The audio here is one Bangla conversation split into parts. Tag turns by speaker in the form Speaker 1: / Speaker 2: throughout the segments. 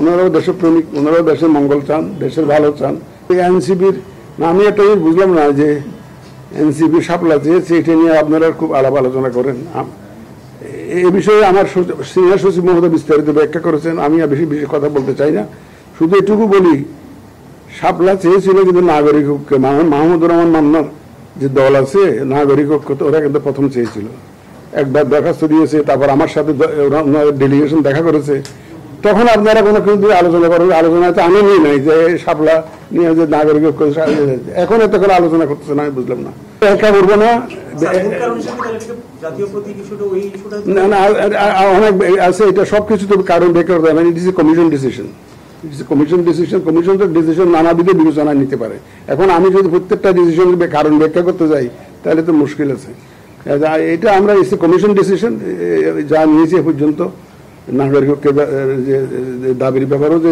Speaker 1: ওনারাও দেশপ্রেমিক, ওনারাও দেশের মঙ্গল চান, দেশের ভালো চান। এনসিপির আমি একটা জিনিস বুঝলাম না যে এনসিপি শাপলা চেয়েছে, এটা নিয়ে আপনারা খুব আলাপ আলোচনা করেন। এই বিষয়ে আমার সিনিয়র সচিব মহোদয় বিস্তারিত ব্যাখ্যা করেছেন, আমি আর বেশি বেশি কথা বলতে চাই না। শুধু এটুকু বলি, শাপলা চেয়েছিল কিন্তু নাগরিক ঐক্য, মাহমুদুর রহমান মান্নার যে দল আছে নাগরিক ঐক্য, তো ওরা কিন্তু প্রথম চেয়েছিল। একবার দরখাস্ত দিয়েছে, তারপর আমার সাথে ডেলিগেশন দেখা করেছে। তখন আপনারা কোনো কিন্তু আলোচনা করেন, আলোচনাতে আনেনই নাই যে শাপলা নিয়ে যে নাগরিক ঐক্য। এখন এত করে আলোচনা করতেছে না, আমি বুঝলাম না। একা করবো না, অনেক আছে, এটা সবকিছু তো কারণ বেকার দেয় না। It is a commission decision, commission তো ডিসিশন নানাবিধে বিবেচনায় নিতে পারে। এখন আমি যদি প্রত্যেকটা ডিসিশন কারণ ব্যাখ্যা করতে যাই তাহলে তো মুশকিল আছে। এটা আমরা কমিশন ডিসিশন যা নিয়েছি এ পর্যন্ত, নাগরিক যে দাবির ব্যাপারেও যে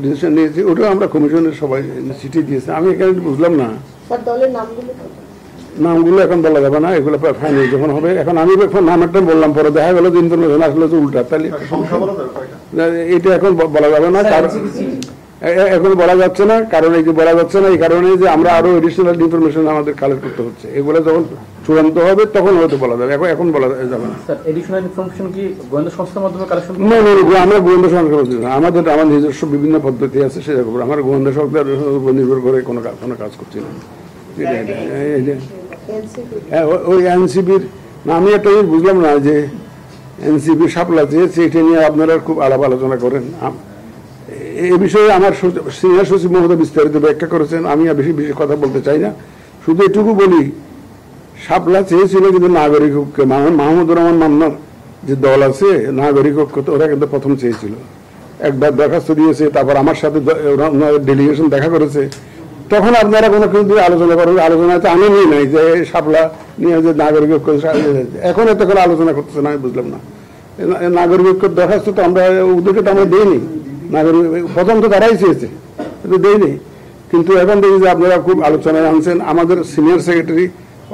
Speaker 1: ডিসিশন নিয়েছি, ওটাও আমরা কমিশনের সবাই চিঠি দিয়েছি। আমি এখানে বুঝলাম না নামগুলো এখন বলা যাবে না, এগুলো ফাইনাল যখন হবে। এখন আমি এখন নাম একটা বললাম, পরে দেখা গেল যে ইনফরমেশন আসলে তো উল্টা, তাহলে এটা এখন বলা যাবে না। এখন বলা যাচ্ছে না, কারণ এই যে বলা যাচ্ছে না এই কারণে যে আমরা আরো এডিশনাল ইনফরমেশন আমাদের কালেক্ট করতে হচ্ছে। এগুলো যখন চূড়ান্ত হবে তখন হয়তো বলা যাবে, এখন বলা যাবে না। আমরা গোয়েন্দা সংস্থা, আমাদের নিজস্ব বিভিন্ন পদ্ধতি আছে, সেরকম আমার গোয়েন্দা সংস্থার উপর নির্ভর করে কোনো কাজ করছি না। ওই এনসিপির আমি একটা জিনিস বুঝলাম না যে এনসিপি শাপলা চেয়েছে, এটা নিয়ে আপনারা খুব আলাপ আলোচনা করেন। এই বিষয়ে আমার সিনিয়র সচিব মহোদয় বিস্তারিত ব্যাখ্যা করেছেন, আমি আর বেশি বেশি কথা বলতে চাই না। শুধু এটুকু বলি, শাপলা চেয়েছিল কিন্তু নাগরিক ঐক্য, মাহমুদুর রহমান মান্নার যে দল আছে নাগরিক ঐক্য, তো ওরা কিন্তু প্রথম চেয়েছিল। একবার দরখাস্ত দিয়েছে, তারপর আমার সাথে ডেলিগেশন দেখা করেছে। তখন আপনারা কোনো কিন্তু আলোচনা করেন, আলোচনাতে আনেনই নাই যে শাপলা নিয়ে যে নাগরিক ঐক্য। এখন এত করে আলোচনা করতেছে না, আমি বুঝলাম না। নাগরিক ঐক্যের দরখাস্ত তো আমরা উদ্যোগটা আমরা দিইনি, নাগরিক প্রথম তো তারাই চেয়েছে, কিন্তু দেয়নি। কিন্তু এখন দেখি যে আপনারা খুব আলোচনায় আনছেন। আমাদের সিনিয়র সেক্রেটারি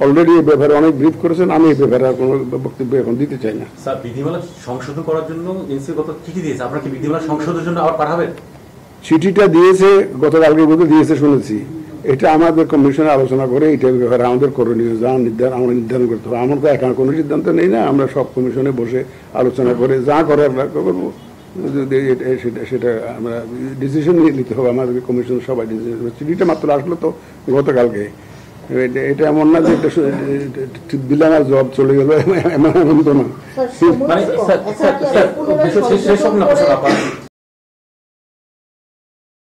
Speaker 1: অলরেডি এই ব্যাপারে অনেক ব্রিফ করেছেন, আমি এই ব্যাপারে আর কোনো বক্তব্য এখন দিতে চাই না।
Speaker 2: স্যার, বিধিমালা সংশোধন করার জন্য এনসিপি গত চিঠি দিয়েছে, আপনারা কি বিধিমালা সংশোধনের জন্য আবার পাঠাবেন?
Speaker 1: চিঠিটা দিয়েছে, গতকালকে বোধহয় দিয়েছে শুনেছি। এটা আমাদের কমিশনে আলোচনা করে এইটার ব্যাপারে আমাদের করণীয় যা আমরা নির্ধারণ করতে হবে। আমার তো এখন কোনো সিদ্ধান্ত নেই না, আমরা সব কমিশনে বসে আলোচনা করে যা করে আমরা করবো, সেটা আমরা ডিসিশন নিতে হবে। আমাদের কমিশন সবাই ডিসিশন, চিঠিটা মাত্র আসলো তো গতকালকে। এটা এমন না যে এটা দিলাম আর জব চলে গেল, এমন তো না।